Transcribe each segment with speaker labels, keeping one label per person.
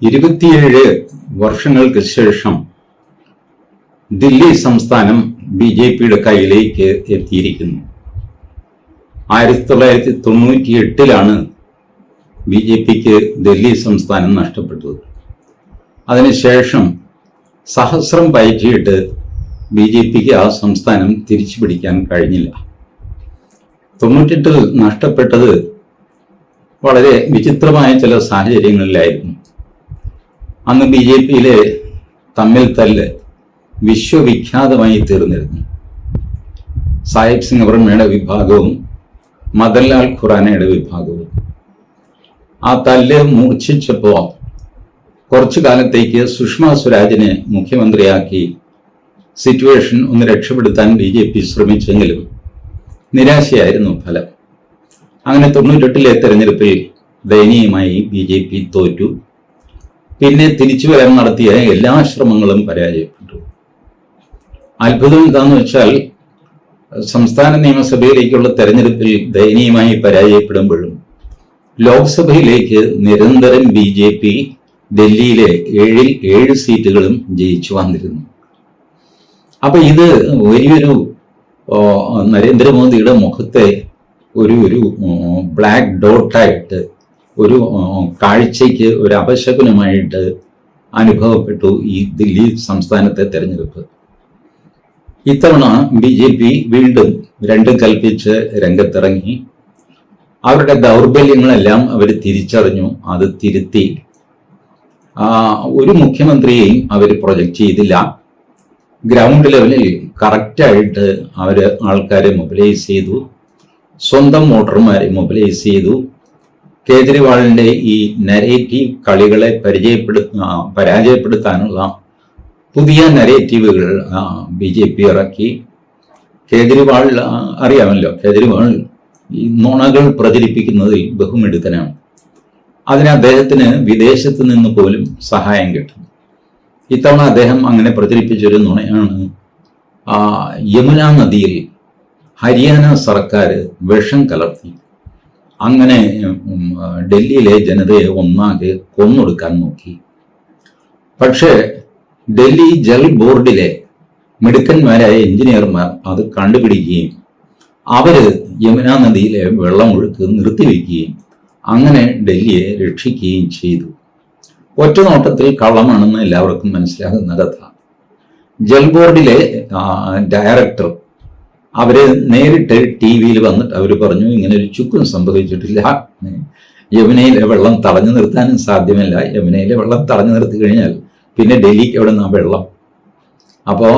Speaker 1: 27 വർഷങ്ങൾക്ക് ശേഷം ദില്ലി സംസ്ഥാനം ബി.ജെ.പിയുടെ കയ്യിലേക്ക് എത്തിയിരിക്കുന്നു. 1998 ബി.ജെ.പിക്ക് ഡൽഹി സംസ്ഥാനം നഷ്ടപ്പെട്ടത്. അതിനുശേഷം സഹസ്രം പയറ്റിയിട്ട് ബി.ജെ.പിക്ക് ആ സംസ്ഥാനം തിരിച്ചു പിടിക്കാൻ കഴിഞ്ഞില്ല. 98 നഷ്ടപ്പെട്ടത് വളരെ വിചിത്രമായ ചില സാഹചര്യങ്ങളിലായിരുന്നു. അന്ന് ബി.ജെ.പിയിലെ തമ്മിൽ തല്ല് വിശ്വവിഖ്യാതമായി തീർന്നിരുന്നു. സാഹിബ് സിംഗ് വർമ്മയുടെ വിഭാഗവും മദൻലാൽ ഖുറാനയുടെ വിഭാഗവും. ആ തല്ല് മൂർച്ഛിച്ചപ്പോൾ കുറച്ചു കാലത്തേക്ക് സുഷമ സ്വരാജിനെ മുഖ്യമന്ത്രിയാക്കി സിറ്റുവേഷൻ ഒന്ന് രക്ഷപ്പെടുത്താൻ ബി.ജെ.പി ശ്രമിച്ചെങ്കിലും നിരാശയായിരുന്നു ഫലം. അങ്ങനെ 98 തെരഞ്ഞെടുപ്പിൽ ദയനീയമായി ബി.ജെ.പി തോറ്റു. പിന്നെ തിരിച്ചു വരാൻ നടത്തിയ എല്ലാ ശ്രമങ്ങളും പരാജയപ്പെട്ടു. അത്ഭുതം എന്താണെന്ന് വെച്ചാൽ, സംസ്ഥാന നിയമസഭയിലേക്കുള്ള തെരഞ്ഞെടുപ്പിൽ ദയനീയമായി പരാജയപ്പെടുമ്പോഴും ലോക്സഭയിലേക്ക് നിരന്തരം ബി.ജെ.പി ഡൽഹിയിലെ 7 സീറ്റുകളും ജയിച്ചു വന്നിരുന്നു. അപ്പൊ ഇത് വലിയൊരു നരേന്ദ്രമോദിയുടെ മുഖത്തെ ഒരു ബ്ലാക്ക് ഡോട്ടായിട്ട്, ഒരു കാഴ്ചയ്ക്ക് ഒരു അപശകുനമായിട്ട് അനുഭവപ്പെട്ടു ഈ ദില്ലി സംസ്ഥാനത്തെ തെരഞ്ഞെടുപ്പ്. ഇത്തവണ ബി.ജെ.പി വീണ്ടും രണ്ടും കൽപ്പിച്ച് രംഗത്തിറങ്ങി. അവരുടെ ദൗർബല്യങ്ങളെല്ലാം അവർ തിരിച്ചറിഞ്ഞു, അത് തിരുത്തി. ഒരു മുഖ്യമന്ത്രിയെയും അവർ പ്രൊജക്റ്റ് ചെയ്തില്ല. ഗ്രൗണ്ട് ലെവലിൽ കറക്റ്റായിട്ട് അവർ ആൾക്കാരെ മൊബിലൈസ് ചെയ്തു, സ്വന്തം വോട്ടർമാരെ മൊബിലൈസ് ചെയ്തു. കേജ്രിവാളിൻ്റെ ഈ നരേറ്റീവ് കളികളെ പരാജയപ്പെടുത്താനുള്ള പുതിയ നരേറ്റീവുകൾ ബി.ജെ.പി ഇറക്കി. കേജ്രിവാൾ അറിയാമല്ലോ, കേജ്രിവാൾ ഈ നുണകൾ പ്രചരിപ്പിക്കുന്നതിൽ ബഹുമിടുക്കനാണ്. അതിന് അദ്ദേഹത്തിന് വിദേശത്ത് നിന്ന് പോലും സഹായം കിട്ടും. ഇത്തവണ അദ്ദേഹം അങ്ങനെ പ്രചരിപ്പിച്ചൊരു നുണയാണ്, യമുന നദിയിൽ ഹരിയാന സർക്കാർ വിഷം കലർത്തി അങ്ങനെ ഡൽഹിയിലെ ജനതയെ ഒന്നാകെ കൊന്നൊടുക്കാൻ നോക്കി. പക്ഷേ ഡൽഹി ജൽ ബോർഡിലെ മിടുക്കന്മാരായ എഞ്ചിനീയർമാർ അത് കണ്ടുപിടിക്കുകയും അവര് യമുന നദിയിലെ വെള്ളമൊഴുക്ക് നിർത്തിവെക്കുകയും അങ്ങനെ ഡൽഹിയെ രക്ഷിക്കുകയും ചെയ്തു. ഒറ്റ നോട്ടത്തിൽ കള്ളമാണെന്ന് എല്ലാവർക്കും മനസ്സിലാകുന്ന കഥ. ജൽ ബോർഡിലെ ഡയറക്ടർ അവര് നേരിട്ട് ടി.വിയിൽ വന്നിട്ട് അവർ പറഞ്ഞു, ഇങ്ങനെ ഒരു ചുക്കും സംഭവിച്ചിട്ടില്ല, യമുനയിലെ വെള്ളം തടഞ്ഞു നിർത്താനും സാധ്യമല്ല, യമുനയിലെ വെള്ളം തടഞ്ഞു നിർത്തി കഴിഞ്ഞാൽ പിന്നെ ഡൽഹിക്ക് എവിടെ നിന്നാ വെള്ളം. അപ്പോൾ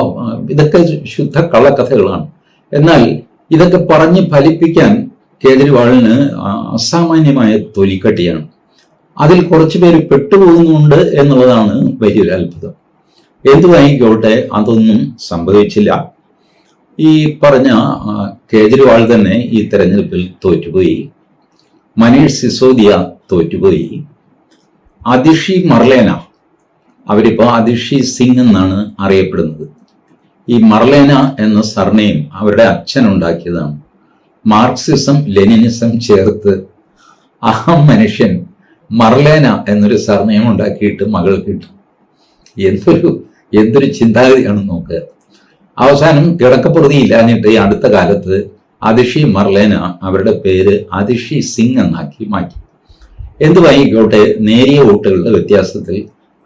Speaker 1: ഇതൊക്കെ ശുദ്ധ കള്ളക്കഥകളാണ്. എന്നാൽ ഇതൊക്കെ പറഞ്ഞ് ഫലിപ്പിക്കാൻ കേജ്രിവാളിന് അസാമാന്യമായ തൊലിക്കട്ടിയാണ്. അതിൽ കുറച്ചു പേര് പെട്ടുപോകുന്നുണ്ട് എന്നുള്ളതാണ് വലിയൊരു അത്ഭുതം. എന്തുവായിക്കോട്ടെ, അതൊന്നും സംഭവിച്ചില്ല. ഈ പറഞ്ഞ കേജ്രിവാൾ തന്നെ ഈ തെരഞ്ഞെടുപ്പിൽ തോറ്റുപോയി. മനീഷ് സിസോദിയ തോറ്റുപോയി. അതിഷി മർലേന, അവരിപ്പോൾ അതിഷി സിംഗ് എന്നാണ് അറിയപ്പെടുന്നത്. ഈ മർലേന എന്ന സർനെയിം അവരുടെ അച്ഛൻ ഉണ്ടാക്കിയതാണ്. മാർക്സിസം ലെനിനിസം ചേർത്ത് ആ മനുഷ്യൻ മർലേന എന്നൊരു സർനെയിം ഉണ്ടാക്കിയിട്ട് മകൾക്ക് കിട്ടും. എന്തൊരു ചിന്താഗതിയാണ് നോക്കുക. അവസാനം കിടക്കപ്പുറതി ഇല്ലാഞ്ഞിട്ട് ഈ അടുത്ത കാലത്ത് അതിഷി മർലേന അവരുടെ പേര് അതിഷി സിംഗ് എന്നാക്കി മാറ്റി. എന്തുവായിക്കോട്ടെ, നേരിയ വോട്ടുകളുടെ വ്യത്യാസത്തിൽ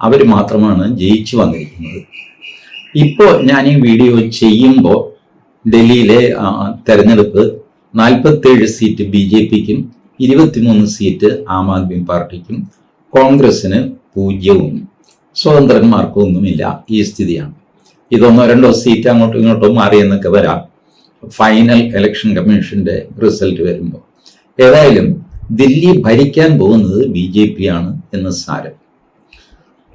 Speaker 1: അവർ മാത്രമാണ് ജയിച്ചു വന്നിരിക്കുന്നത്. ഇപ്പോൾ ഞാൻ ഈ വീഡിയോ ചെയ്യുമ്പോൾ ഡൽഹിയിലെ തെരഞ്ഞെടുപ്പ് 47 സീറ്റ് ബി.ജെ.പിക്കും 23 സീറ്റ് ആം ആദ്മി പാർട്ടിക്കും, കോൺഗ്രസിന് 0, സ്വതന്ത്രന്മാർക്കും ഒന്നുമില്ല. ഈ സ്ഥിതിയാണ്. ഇതൊന്നോ രണ്ടോ സീറ്റ് അങ്ങോട്ടും ഇങ്ങോട്ടും മാറിയെന്നൊക്കെ വരാം ഫൈനൽ ഇലക്ഷൻ കമ്മീഷന്റെ റിസൾട്ട് വരുമ്പോൾ. ഏതായാലും ദില്ലി ഭരിക്കാൻ പോകുന്നത് ബി.ജെ.പി ആണ് എന്ന് സാരം.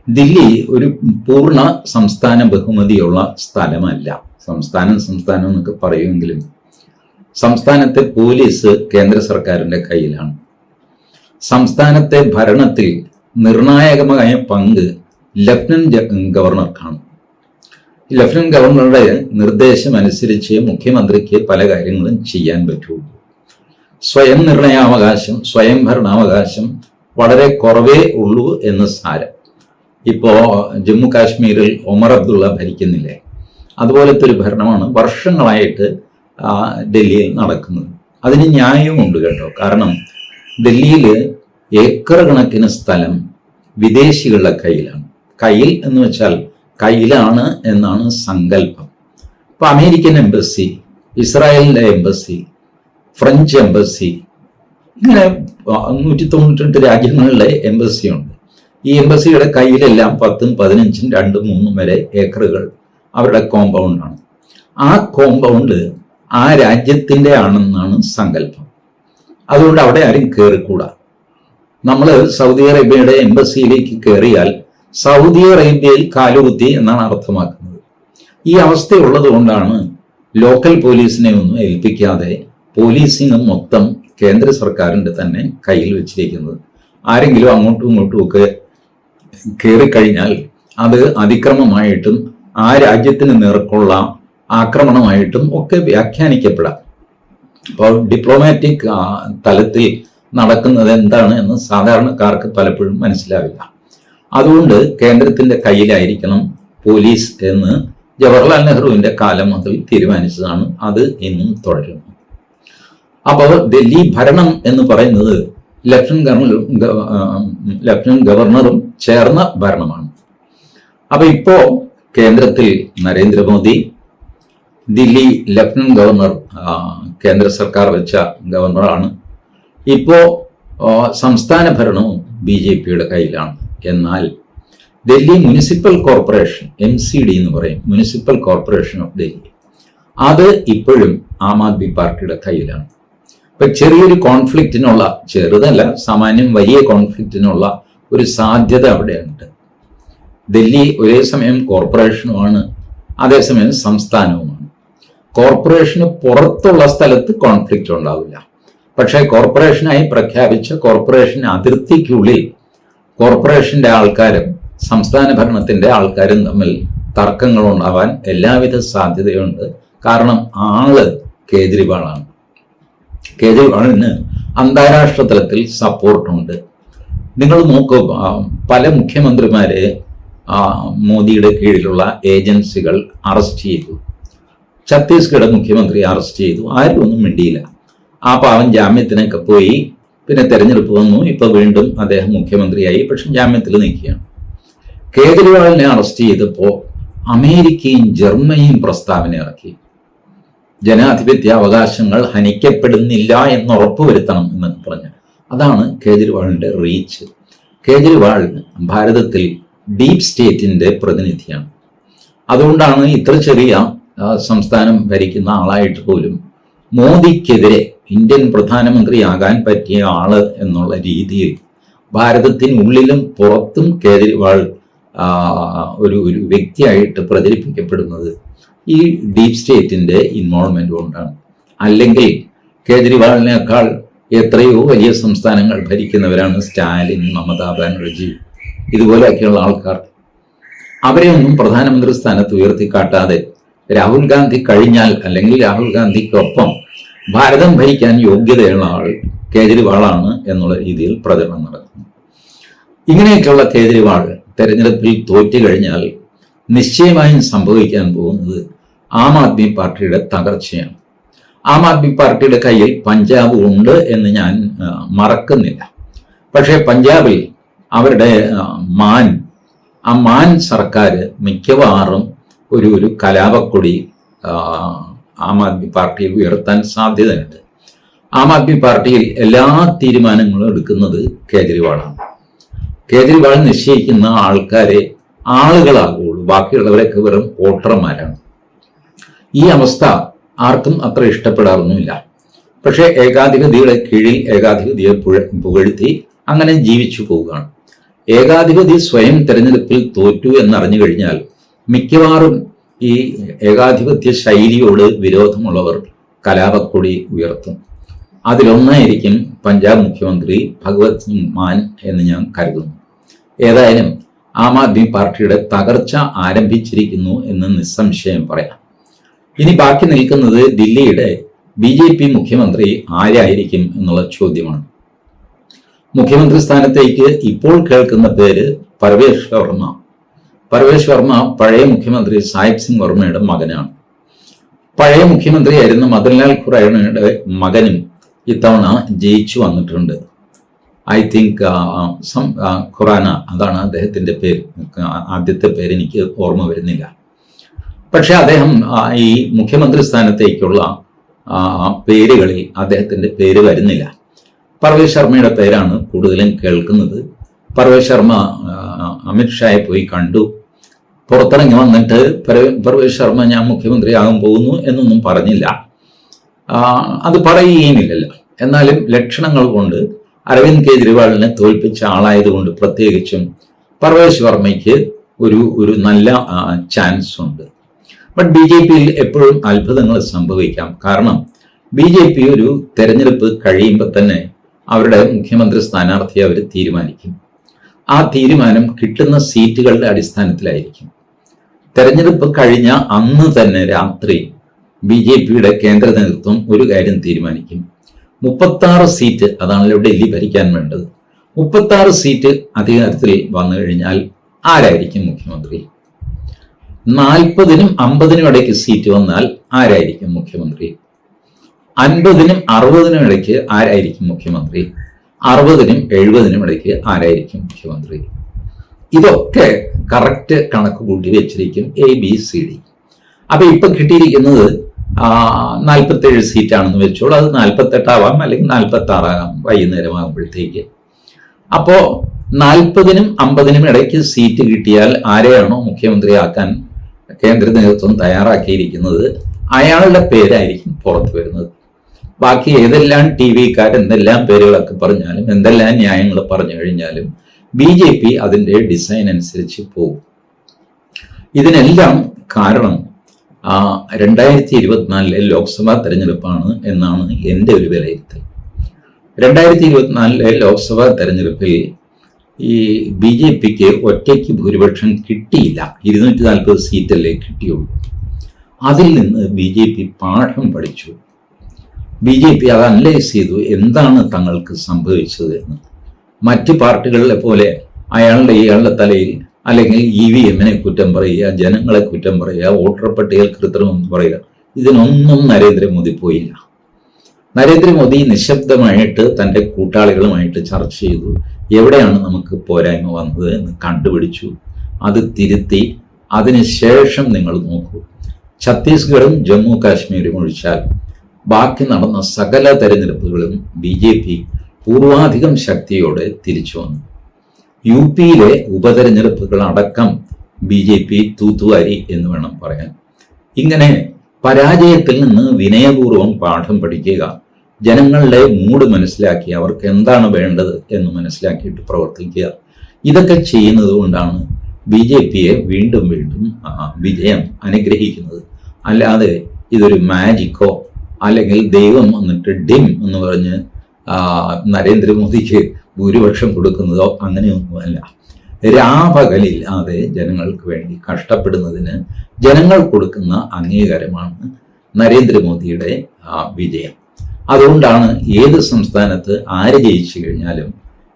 Speaker 1: ദില്ലി ഒരു പൂർണ്ണ സംസ്ഥാന ബഹുമതിയുള്ള സ്ഥലമല്ല. സംസ്ഥാനം എന്നൊക്കെ പറയുമെങ്കിലും സംസ്ഥാനത്തെ പോലീസ് കേന്ദ്ര സർക്കാരിന്റെ കയ്യിലാണ്. സംസ്ഥാനത്തെ ഭരണത്തിൽ നിർണായകമായ പങ്ക് ലഫ്റ്റനന്റ് ഗവർണർക്കാണ്. ലഫ്റ്റനന്റ് ഗവർണറുടെ നിർദ്ദേശം അനുസരിച്ച് മുഖ്യമന്ത്രിക്ക് പല കാര്യങ്ങളും ചെയ്യാൻ പറ്റുള്ളൂ. സ്വയം നിർണയാവകാശം, സ്വയം ഭരണാവകാശം വളരെ കുറവേ ഉള്ളൂ എന്ന് സാരം. ഇപ്പോൾ ജമ്മു കാശ്മീരിൽ ഒമർ അബ്ദുള്ള ഭരിക്കുന്നില്ലേ, അതുപോലത്തെ ഒരു ഭരണമാണ് വർഷങ്ങളായിട്ട് ഡൽഹിയിൽ നടക്കുന്നത്. അതിന് ന്യായവുമുണ്ട് കേട്ടോ. കാരണം ഡൽഹിയിൽ ഏക്കർ കണക്കിന് സ്ഥലം വിദേശികളുടെ കയ്യിലാണ്. കയ്യിൽ എന്ന് വെച്ചാൽ കയ്യിലാണ് എന്നാണ് സങ്കല്പം. ഇപ്പൊ അമേരിക്കൻ എംബസി, ഇസ്രായേലിന്റെ എംബസി, ഫ്രഞ്ച് എംബസി, ഇങ്ങനെ 198 രാജ്യങ്ങളിലെ എംബസിയുണ്ട്. ഈ എംബസിയുടെ കയ്യിലെല്ലാം 10, 15, 2, 3 വരെ ഏക്കറുകൾ അവരുടെ കോമ്പൗണ്ടാണ്. ആ കോമ്പൗണ്ട് ആ രാജ്യത്തിൻ്റെ ആണെന്നാണ് സങ്കല്പം. അതുകൊണ്ട് അവിടെ ആരും കയറിക്കൂടാ. നമ്മൾ സൗദി അറേബ്യയുടെ എംബസിയിലേക്ക് കയറിയാൽ സൗദി അറേബ്യയിൽ കാലുകുത്തി എന്നാണ് അർത്ഥമാക്കുന്നത്. ഈ അവസ്ഥയുള്ളത് കൊണ്ടാണ് ലോക്കൽ പോലീസിനെ ഒന്നും ഏൽപ്പിക്കാതെ പോലീസിംഗ് മൊത്തം കേന്ദ്ര സർക്കാരിൻ്റെ തന്നെ കയ്യിൽ വെച്ചിരിക്കുന്നത്. ആരെങ്കിലും അങ്ങോട്ടും ഇങ്ങോട്ടും ഒക്കെ കയറിക്കഴിഞ്ഞാൽ അത് അതിക്രമമായിട്ടും ആ രാജ്യത്തിന് നേർക്കുള്ള ആക്രമണമായിട്ടും ഒക്കെ വ്യാഖ്യാനിക്കപ്പെടാം. അപ്പോൾ ഡിപ്ലോമാറ്റിക് തലത്തിൽ നടക്കുന്നത് എന്താണ് എന്ന് സാധാരണക്കാർക്ക് പലപ്പോഴും മനസ്സിലാവില്ല. അതുകൊണ്ട് കേന്ദ്രത്തിൻ്റെ കയ്യിലായിരിക്കണം പോലീസ് എന്ന് ജവഹർലാൽ നെഹ്റുവിൻ്റെ കാലം മുതൽ തീരുമാനിച്ചതാണ്. അത് ഇന്നും തുടരുന്നു. അപ്പോൾ ഡൽഹി ഭരണം എന്ന് പറയുന്നത് ലഫ്റ്റനന്റ് ഗവർണറും ചേർന്ന ഭരണമാണ്. അപ്പൊ ഇപ്പോ കേന്ദ്രത്തിൽ നരേന്ദ്രമോദി, ദില്ലി ലഫ്റ്റനന്റ് ഗവർണർ കേന്ദ്ര സർക്കാർ വെച്ച ഗവർണറാണ്. ഇപ്പോ സംസ്ഥാന ഭരണവും BJPയുടെ കയ്യിലാണ്. എന്നാൽ ഡൽഹി മുനിസിപ്പൽ കോർപ്പറേഷൻ, MCD എന്ന് പറയും, മുനിസിപ്പൽ കോർപ്പറേഷൻ ഓഫ് ഡൽഹി, അത് ഇപ്പോഴും ആം ആദ്മി പാർട്ടിയുടെ കയ്യിലാണ്. ഇപ്പൊ ചെറിയൊരു കോൺഫ്ലിക്റ്റിനുള്ള, ചെറുതല്ല, സാമാന്യം വലിയ കോൺഫ്ലിക്റ്റിനുള്ള ഒരു സാധ്യത അവിടെയുണ്ട്. ഡൽഹി ഒരേ സമയം കോർപ്പറേഷനുമാണ്, അതേസമയം സംസ്ഥാനവുമാണ്. കോർപ്പറേഷന് പുറത്തുള്ള സ്ഥലത്ത് കോൺഫ്ലിക്റ്റ് ഉണ്ടാവില്ല. പക്ഷേ കോർപ്പറേഷനായി പ്രഖ്യാപിച്ച കോർപ്പറേഷൻ അതിർത്തിക്കുള്ളിൽ കോർപ്പറേഷന്റെ ആൾക്കാരും സംസ്ഥാന ഭരണത്തിന്റെ ആൾക്കാരും തമ്മിൽ തർക്കങ്ങൾ ഉണ്ടാവാൻ എല്ലാവിധ സാധ്യതയുണ്ട്. കാരണം ആള് കേജ്രിവാളാണ്. കേജ്രിവാളിന് അന്താരാഷ്ട്ര തലത്തിൽ സപ്പോർട്ടുണ്ട്. നിങ്ങൾ നോക്കൂ, പല മുഖ്യമന്ത്രിമാരെ മോദിയുടെ കീഴിലുള്ള ഏജൻസികൾ അറസ്റ്റ് ചെയ്തു. ഛത്തീസ്ഗഡ് മുഖ്യമന്ത്രി അറസ്റ്റ് ചെയ്തു, ആരും ഒന്നും മിണ്ടിയില്ല. ആ പാവൻ ജാമ്യത്തിനൊക്കെ പോയി. പിന്നെ തെരഞ്ഞെടുപ്പ് വന്നു, ഇപ്പൊ വീണ്ടും അദ്ദേഹം മുഖ്യമന്ത്രിയായി, പക്ഷെ ജാമ്യത്തിൽ നിൽക്കുകയാണ്. കേജ്രിവാളിനെ അറസ്റ്റ് ചെയ്തപ്പോൾ അമേരിക്കയും ജർമ്മനിയും പ്രസ്താവന ഇറക്കി. ജനാധിപത്യ അവകാശങ്ങൾ ഹനിക്കപ്പെടുന്നില്ല എന്ന് ഉറപ്പുവരുത്തണം എന്നൊക്കെ പറഞ്ഞു. അതാണ് കേജ്രിവാളിന്റെ റീച്ച്. കേജ്രിവാൾ ഭാരതത്തിൽ ഡീപ് സ്റ്റേറ്റിന്റെ പ്രതിനിധിയാണ്. അതുകൊണ്ടാണ് ഇത്ര ചെറിയ സംസ്ഥാനം ഭരിക്കുന്ന ആളായിട്ട് പോലും മോദിക്കെതിരെ ഇന്ത്യൻ പ്രധാനമന്ത്രിയാകാൻ പറ്റിയ ആള് എന്നുള്ള രീതിയിൽ ഭാരതത്തിനുള്ളിലും പുറത്തും കേജ്രിവാൾ ഒരു വ്യക്തിയായിട്ട് പ്രചരിപ്പിക്കപ്പെടുന്നത് ഈ ഡീപ് സ്റ്റേറ്റിന്റെ ഇൻവോൾവ്മെന്റ് കൊണ്ടാണ്. അല്ലെങ്കിൽ കേജ്രിവാളിനേക്കാൾ എത്രയോ വലിയ സംസ്ഥാനങ്ങൾ ഭരിക്കുന്നവരാണ് സ്റ്റാലിൻ, മമതാ ബാനർജി, ഇതുപോലെയൊക്കെയുള്ള ആൾക്കാർ. അവരെയൊന്നും പ്രധാനമന്ത്രി സ്ഥാനത്ത് ഉയർത്തിക്കാട്ടാതെ രാഹുൽ ഗാന്ധി കഴിഞ്ഞാൽ, അല്ലെങ്കിൽ രാഹുൽ ഗാന്ധിക്കൊപ്പം ഭാരതം ഭരിക്കാൻ യോഗ്യതയുള്ള ആൾ കേജ്രിവാളാണ് എന്നുള്ള രീതിയിൽ പ്രചരണം നടക്കുന്നു. ഇങ്ങനെയൊക്കെയുള്ള കേജ്രിവാൾ തെരഞ്ഞെടുപ്പിൽ തോറ്റു കഴിഞ്ഞാൽ നിശ്ചയമായും സംഭവിക്കാൻ പോകുന്നത് ആം ആദ്മി പാർട്ടിയുടെ തകർച്ചയാണ്. ആം ആദ്മി പാർട്ടിയുടെ കയ്യിൽ പഞ്ചാബ് ഉണ്ട് എന്ന് ഞാൻ മറക്കുന്നില്ല. പക്ഷേ പഞ്ചാബിൽ അവരുടെ മാൻ സർക്കാർ മിക്കവാറും ഒരു കലാപക്കൊടി ആം ആദ്മി പാർട്ടിയിൽ ഉയർത്താൻ സാധ്യതയുണ്ട്. ആം ആദ്മി പാർട്ടിയിൽ എല്ലാ തീരുമാനങ്ങളും എടുക്കുന്നത് കേജ്രിവാളാണ്. കേജ്രിവാൾ നിശ്ചയിക്കുന്ന ആൾക്കാരെ ആളുകളാകുള്ളൂ, ബാക്കിയുള്ളവരൊക്കെ വെറും വോട്ടർമാരാണ്. ഈ അവസ്ഥ ആർക്കും അത്ര ഇഷ്ടപ്പെടാറൊന്നുമില്ല. പക്ഷേ ഏകാധിപതിയുടെ കീഴിൽ ഏകാധിപതിയെ പുകഴ്ത്തി അങ്ങനെ ജീവിച്ചു പോവുകയാണ്. ഏകാധിപതി സ്വയം തെരഞ്ഞെടുപ്പിൽ തോറ്റു എന്നറിഞ്ഞു കഴിഞ്ഞാൽ മിക്കവാറും ഈ ഏകാധിപത്യ ശൈലിയോട് വിരോധമുള്ളവർ കലാപക്കൊടി ഉയർത്തും. അതിലൊന്നായിരിക്കും പഞ്ചാബ് മുഖ്യമന്ത്രി ഭഗവത് സിംഗ് മാൻ എന്ന് ഞാൻ കരുതുന്നു. ഏതായാലും ആം ആദ്മി പാർട്ടിയുടെ തകർച്ച ആരംഭിച്ചിരിക്കുന്നു എന്ന് നിസ്സംശയം പറയാം. ഇനി ബാക്കി നിൽക്കുന്നത് ദില്ലിയുടെ BJP മുഖ്യമന്ത്രി ആരായിരിക്കും എന്നുള്ള ചോദ്യമാണ്. മുഖ്യമന്ത്രി സ്ഥാനത്തേക്ക് ഇപ്പോൾ കേൾക്കുന്ന പേര് പർവേഷ് വർമ്മ. പർവേഷ് വർമ്മ പഴയ മുഖ്യമന്ത്രി സാഹിബ് സിംഗ് വർമ്മയുടെ മകനാണ്. പഴയ മുഖ്യമന്ത്രിയായിരുന്ന മദൻലാൽ ഖുറാനയുടെ മകനും ഇത്തവണ ജയിച്ചു വന്നിട്ടുണ്ട്. ഐ തിങ്ക് ഖുറാന, അതാണ് അദ്ദേഹത്തിൻ്റെ പേര്. ആദ്യത്തെ പേര് എനിക്ക് ഓർമ്മ വരുന്നില്ല. പക്ഷെ അദ്ദേഹം ഈ മുഖ്യമന്ത്രി സ്ഥാനത്തേക്കുള്ള പേരുകളിൽ അദ്ദേഹത്തിൻ്റെ പേര് വരുന്നില്ല. പർവേഷ് ശർമ്മയുടെ പേരാണ് കൂടുതലും കേൾക്കുന്നത്. പർവേഷ് ശർമ്മ അമിത്ഷായെ പോയി കണ്ടു. പുറത്തിറങ്ങി വന്നിട്ട് പർവേഷ് ശർമ്മ ഞാൻ മുഖ്യമന്ത്രിയാകാൻ പോകുന്നു എന്നൊന്നും പറഞ്ഞില്ല. അത് പറയുകയുമില്ലല്ലോ. എന്നാലും ലക്ഷണങ്ങൾ കൊണ്ട് അരവിന്ദ് കെജ്രിവാളിനെ തോൽപ്പിച്ച ആളായതുകൊണ്ട് പ്രത്യേകിച്ചും പർവേഷ് വർമ്മയ്ക്ക് ഒരു നല്ല ചാൻസ് ഉണ്ട്. ബട്ട് BJPയിൽ എപ്പോഴും അത്ഭുതങ്ങൾ സംഭവിക്കാം. കാരണം BJP ഒരു തെരഞ്ഞെടുപ്പ് കഴിയുമ്പോൾ തന്നെ അവരുടെ മുഖ്യമന്ത്രി സ്ഥാനാർത്ഥിയെ അവർ തീരുമാനിക്കും. ആ തീരുമാനം കിട്ടുന്ന സീറ്റുകളുടെ അടിസ്ഥാനത്തിലായിരിക്കും. തെരഞ്ഞെടുപ്പ് കഴിഞ്ഞ അന്ന് തന്നെ രാത്രി BJPയുടെ കേന്ദ്ര നേതൃത്വം ഒരു കാര്യം തീരുമാനിക്കും. 36 സീറ്റ്, അതാണല്ലോ ഡൽഹി ഭരിക്കാൻ വേണ്ടത്. 36 സീറ്റ് അധികാരത്തിൽ വന്നു കഴിഞ്ഞാൽ ആരായിരിക്കും മുഖ്യമന്ത്രി? 40നും 50നും ഇടയ്ക്ക് സീറ്റ് വന്നാൽ ആരായിരിക്കും മുഖ്യമന്ത്രി? 50നും 60നും ഇടയ്ക്ക് ആരായിരിക്കും മുഖ്യമന്ത്രി? 60നും 70നും ഇടയ്ക്ക് ആരായിരിക്കും മുഖ്യമന്ത്രി? ഇതൊക്കെ കറക്റ്റ് കണക്ക് കൂട്ടി വെച്ചിരിക്കും ABCD. അപ്പൊ ഇപ്പൊ കിട്ടിയിരിക്കുന്നത് 47 സീറ്റാണെന്ന് വെച്ചോളൂ. അത് 48 ആവാം, അല്ലെങ്കിൽ 46 ആകാം വൈകുന്നേരം ആകുമ്പോഴത്തേക്ക്. അപ്പോ 40നും 50നും ഇടയ്ക്ക് സീറ്റ് കിട്ടിയാൽ ആരെയാണോ മുഖ്യമന്ത്രിയാക്കാൻ കേന്ദ്ര നേതൃത്വം തയ്യാറാക്കിയിരിക്കുന്നത് അയാളുടെ പേരായിരിക്കും പുറത്തു വരുന്നത്. ബാക്കി ഏതെല്ലാം TV-ക്കാർ എന്തെല്ലാം പേരുകളൊക്കെ പറഞ്ഞാലും എന്തെല്ലാം ന്യായങ്ങൾ പറഞ്ഞു കഴിഞ്ഞാലും BJP അതിൻ്റെ ഡിസൈൻ അനുസരിച്ച് പോകും. ഇതിനെല്ലാം കാരണം 2024 ലോക്സഭാ തെരഞ്ഞെടുപ്പാണ് എന്നാണ് എൻ്റെ ഒരു വിലയിരുത്തൽ. 2024 ലോക്സഭാ തെരഞ്ഞെടുപ്പിൽ ഈ BJPക്ക് ഒറ്റയ്ക്ക് ഭൂരിപക്ഷം കിട്ടിയില്ല. 240 സീറ്റല്ലേ കിട്ടിയുള്ളൂ. അതിൽ നിന്ന് BJP പാഠം പഠിച്ചു. BJP അത് അനലൈസ് ചെയ്തു എന്താണ് തങ്ങൾക്ക് സംഭവിച്ചത് എന്ന്. മറ്റ് പാർട്ടികളിലെ പോലെ ഇയാളുടെ തലയിൽ അല്ലെങ്കിൽ EVM-നെ കുറ്റം പറയുക, ജനങ്ങളെ കുറ്റം പറയുക, വോട്ടർ പട്ടികയിൽ കൃത്രിമം പറയുക, ഇതിനൊന്നും നരേന്ദ്രമോദി പോയില്ല. നരേന്ദ്രമോദി നിശബ്ദമായിട്ട് തൻ്റെ കൂട്ടാളികളുമായിട്ട് ചർച്ച ചെയ്തു. എവിടെയാണ് നമുക്ക് പോരായ്മ വന്നത് എന്ന് കണ്ടുപിടിച്ചു, അത് തിരുത്തി. അതിനുശേഷം നിങ്ങൾ നോക്കൂ, ഛത്തീസ്ഗഡും ജമ്മു കാശ്മീരും ഒഴിച്ചാൽ ബാക്കി നടന്ന സകല തെരഞ്ഞെടുപ്പുകളും BJP പൂർവാധികം ശക്തിയോടെ തിരിച്ചു വന്നു. UP-യിലെ ഉപതെരഞ്ഞെടുപ്പുകൾ അടക്കം BJP തൂത്തുവാരി എന്ന് വേണം പറയാൻ. ഇങ്ങനെ പരാജയത്തിൽ നിന്ന് വിനയപൂർവ്വം പാഠം പഠിക്കുക, ജനങ്ങളുടെ മൂഡ് മനസ്സിലാക്കി അവർക്ക് എന്താണ് വേണ്ടത് എന്ന് മനസ്സിലാക്കിയിട്ട് പ്രവർത്തിക്കുക, ഇതൊക്കെ ചെയ്യുന്നത് കൊണ്ടാണ് BJPയെ വീണ്ടും വീണ്ടും വിജയം അനുഗ്രഹിക്കുന്നത്. അല്ലാതെ ഇതൊരു മാജിക്കോ അല്ലെങ്കിൽ ദൈവം വന്നിട്ട് ഡിം എന്ന് പറഞ്ഞ് നരേന്ദ്രമോദിക്ക് ഭൂരിപക്ഷം കൊടുക്കുന്നതോ അങ്ങനെയൊന്നുമല്ല. രാപകലില്ലാതെ ജനങ്ങൾക്ക് വേണ്ടി കഷ്ടപ്പെടുന്നതിന് ജനങ്ങൾ കൊടുക്കുന്ന അംഗീകാരമാണ് നരേന്ദ്രമോദിയുടെ വിജയം. അതുകൊണ്ടാണ് ഏത് സംസ്ഥാനത്ത് ആര് ജയിച്ചു കഴിഞ്ഞാലും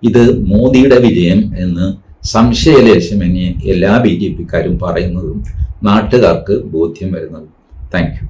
Speaker 1: ഇത് മോദിയുടെ വിജയം എന്ന് സംശയലേശമന്യേ എല്ലാ BJP-ക്കാരും പറയുന്നതും നാട്ടുകാർക്ക് ബോധ്യം വരുന്നതും. Thank you.